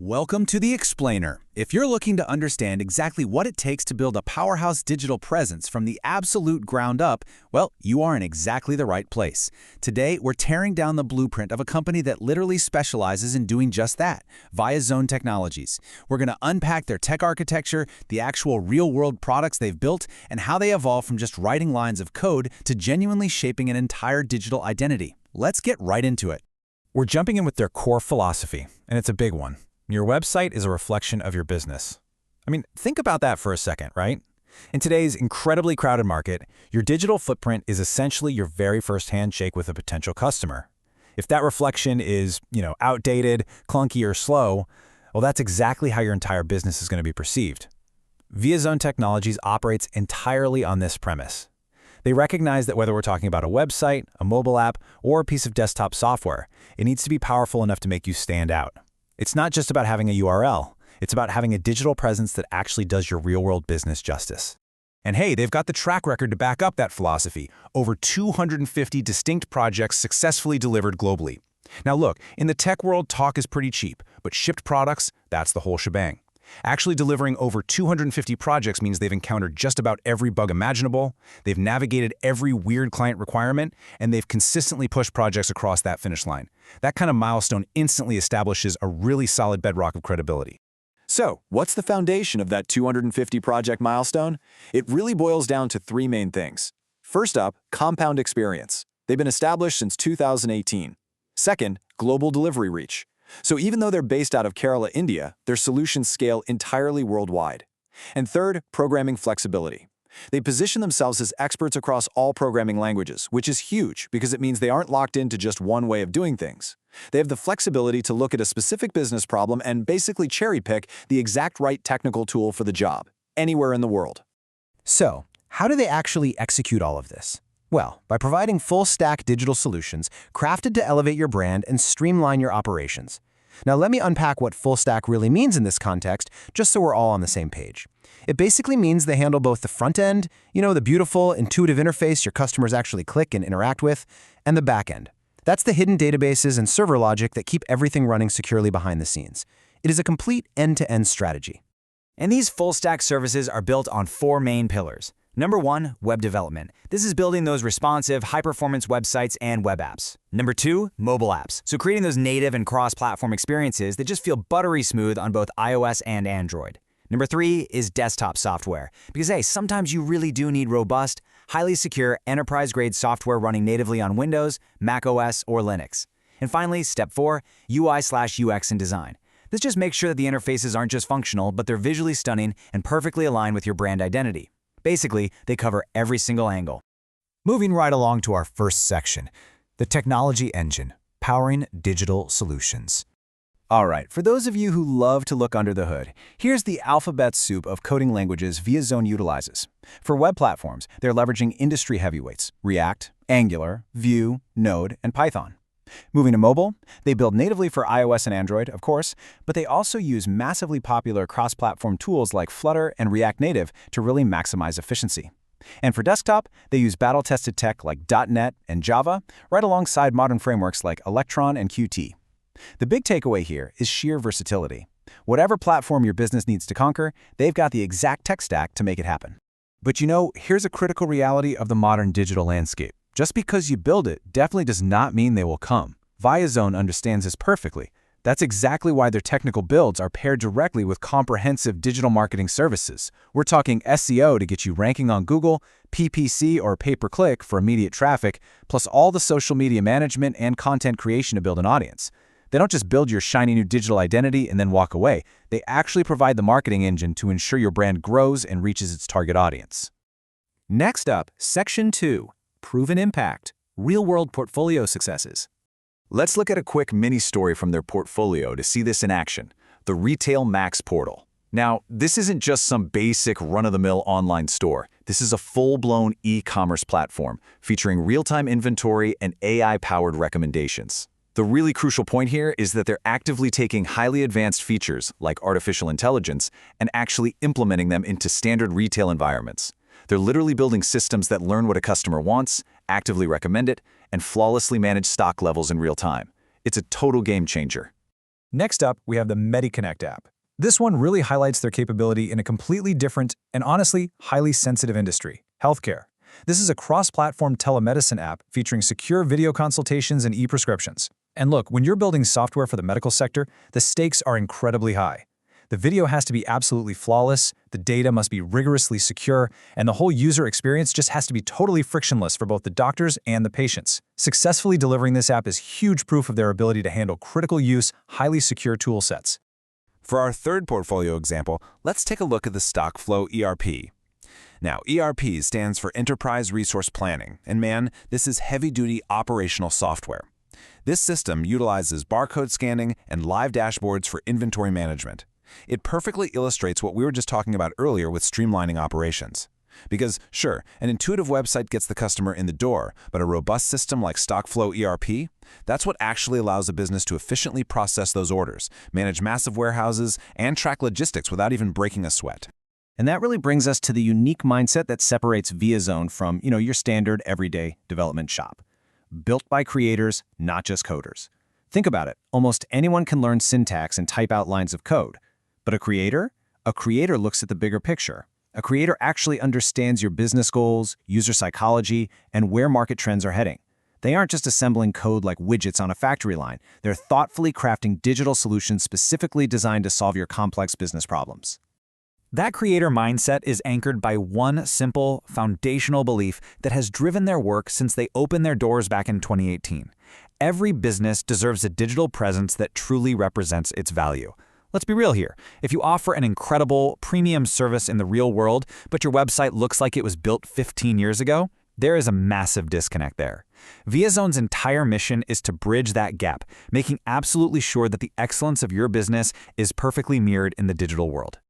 Welcome to The Explainer. If you're looking to understand exactly what it takes to build a powerhouse digital presence from the absolute ground up, well, you are in exactly the right place. Today, we're tearing down the blueprint of a company that literally specializes in doing just that, ViaZone Technologies. We're going to unpack their tech architecture, the actual real-world products they've built, and how they evolve from just writing lines of code to genuinely shaping an entire digital identity. Let's get right into it. We're jumping in with their core philosophy, and it's a big one. Your website is a reflection of your business. I mean, think about that for a second, right? In today's incredibly crowded market, your digital footprint is essentially your very first handshake with a potential customer. If that reflection is, outdated, clunky, or slow, well, that's exactly how your entire business is going to be perceived. ViaZone Technologies operates entirely on this premise. They recognize that whether we're talking about a website, a mobile app, or a piece of desktop software, it needs to be powerful enough to make you stand out. It's not just about having a URL. It's about having a digital presence that actually does your real-world business justice. And hey, they've got the track record to back up that philosophy. Over 250 distinct projects successfully delivered globally. Now look, in the tech world, talk is pretty cheap, but shipped products, that's the whole shebang. Actually delivering over 250 projects means they've encountered just about every bug imaginable, they've navigated every weird client requirement, and they've consistently pushed projects across that finish line. That kind of milestone instantly establishes a really solid bedrock of credibility. So, what's the foundation of that 250 project milestone? It really boils down to three main things. First up, compound experience. They've been established since 2018. Second, global delivery reach. So even though they're based out of Kerala, India, their solutions scale entirely worldwide. And third, programming flexibility. They position themselves as experts across all programming languages, which is huge because it means they aren't locked into just one way of doing things. They have the flexibility to look at a specific business problem and basically cherry-pick the exact right technical tool for the job, anywhere in the world. So, how do they actually execute all of this? Well, by providing full-stack digital solutions crafted to elevate your brand and streamline your operations. Now, let me unpack what full-stack really means in this context, just so we're all on the same page. It basically means they handle both the front end, the beautiful, intuitive interface your customers actually click and interact with, and the back end. That's the hidden databases and server logic that keep everything running securely behind the scenes. It is a complete end-to-end strategy. And these full-stack services are built on four main pillars. Number one, web development. This is building those responsive, high-performance websites and web apps. Number two, mobile apps. So creating those native and cross-platform experiences that just feel buttery smooth on both iOS and Android. Number three is desktop software. Because hey, sometimes you really do need robust, highly secure, enterprise-grade software running natively on Windows, macOS, or Linux. And finally, step four, UI/UX and design. This just makes sure that the interfaces aren't just functional, but they're visually stunning and perfectly aligned with your brand identity. Basically, they cover every single angle. Moving right along to our first section, the technology engine, powering digital solutions. All right, for those of you who love to look under the hood, here's the alphabet soup of coding languages ViaZone utilizes. For web platforms, they're leveraging industry heavyweights, React, Angular, Vue, Node, and Python. Moving to mobile, they build natively for iOS and Android, of course, but they also use massively popular cross-platform tools like Flutter and React Native to really maximize efficiency. And for desktop, they use battle-tested tech like .NET and Java, right alongside modern frameworks like Electron and Qt. The big takeaway here is sheer versatility. Whatever platform your business needs to conquer, they've got the exact tech stack to make it happen. But here's a critical reality of the modern digital landscape. Just because you build it definitely does not mean they will come. ViaZone understands this perfectly. That's exactly why their technical builds are paired directly with comprehensive digital marketing services. We're talking SEO to get you ranking on Google, PPC or pay-per-click for immediate traffic, plus all the social media management and content creation to build an audience. They don't just build your shiny new digital identity and then walk away. They actually provide the marketing engine to ensure your brand grows and reaches its target audience. Next up, Section 2. Proven impact, real-world portfolio successes. Let's look at a quick mini-story from their portfolio to see this in action, the Retail Max portal. Now, this isn't just some basic run-of-the-mill online store. This is a full-blown e-commerce platform featuring real-time inventory and AI-powered recommendations. The really crucial point here is that they're actively taking highly advanced features like artificial intelligence and actually implementing them into standard retail environments. They're literally building systems that learn what a customer wants, actively recommend it, and flawlessly manage stock levels in real time. It's a total game changer. Next up, we have the MediConnect app. This one really highlights their capability in a completely different and honestly highly sensitive industry, healthcare. This is a cross-platform telemedicine app featuring secure video consultations and e-prescriptions. And look, when you're building software for the medical sector, the stakes are incredibly high. The video has to be absolutely flawless, the data must be rigorously secure, and the whole user experience just has to be totally frictionless for both the doctors and the patients. Successfully delivering this app is huge proof of their ability to handle critical use, highly secure tool sets. For our third portfolio example, let's take a look at the StockFlow ERP. Now, ERP stands for Enterprise Resource Planning, and man, this is heavy-duty operational software. This system utilizes barcode scanning and live dashboards for inventory management. It perfectly illustrates what we were just talking about earlier with streamlining operations. Because, sure, an intuitive website gets the customer in the door, but a robust system like StockFlow ERP, that's what actually allows a business to efficiently process those orders, manage massive warehouses, and track logistics without even breaking a sweat. And that really brings us to the unique mindset that separates ViaZone from, your standard everyday development shop. Built by creators, not just coders. Think about it. Almost anyone can learn syntax and type out lines of code. But a creator? A creator looks at the bigger picture. A creator actually understands your business goals, user psychology, and where market trends are heading. They aren't just assembling code like widgets on a factory line. They're thoughtfully crafting digital solutions specifically designed to solve your complex business problems. That creator mindset is anchored by one simple, foundational belief that has driven their work since they opened their doors back in 2018. Every business deserves a digital presence that truly represents its value. Let's be real here. If you offer an incredible, premium service in the real world, but your website looks like it was built 15 years ago, there is a massive disconnect there. ViaZone's entire mission is to bridge that gap, making absolutely sure that the excellence of your business is perfectly mirrored in the digital world.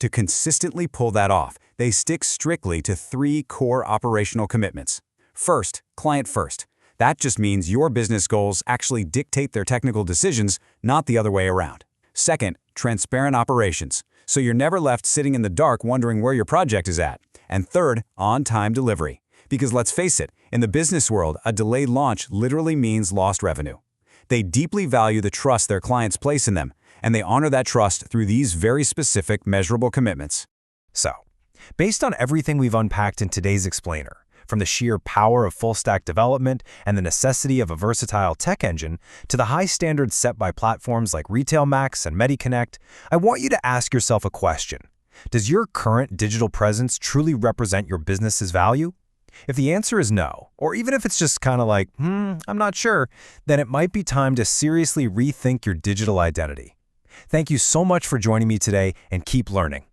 To consistently pull that off, they stick strictly to 3 core operational commitments. First, client first. That just means your business goals actually dictate their technical decisions, not the other way around. Second, transparent operations, so you're never left sitting in the dark wondering where your project is at. And third, on-time delivery. Because let's face it, in the business world, a delayed launch literally means lost revenue. They deeply value the trust their clients place in them, and they honor that trust through these very specific, measurable commitments. So, based on everything we've unpacked in today's explainer, from the sheer power of full-stack development and the necessity of a versatile tech engine to the high standards set by platforms like RetailMax and MediConnect, I want you to ask yourself a question. Does your current digital presence truly represent your business's value? If the answer is no, or even if it's just kind of like, I'm not sure, then it might be time to seriously rethink your digital identity. Thank you so much for joining me today, and keep learning.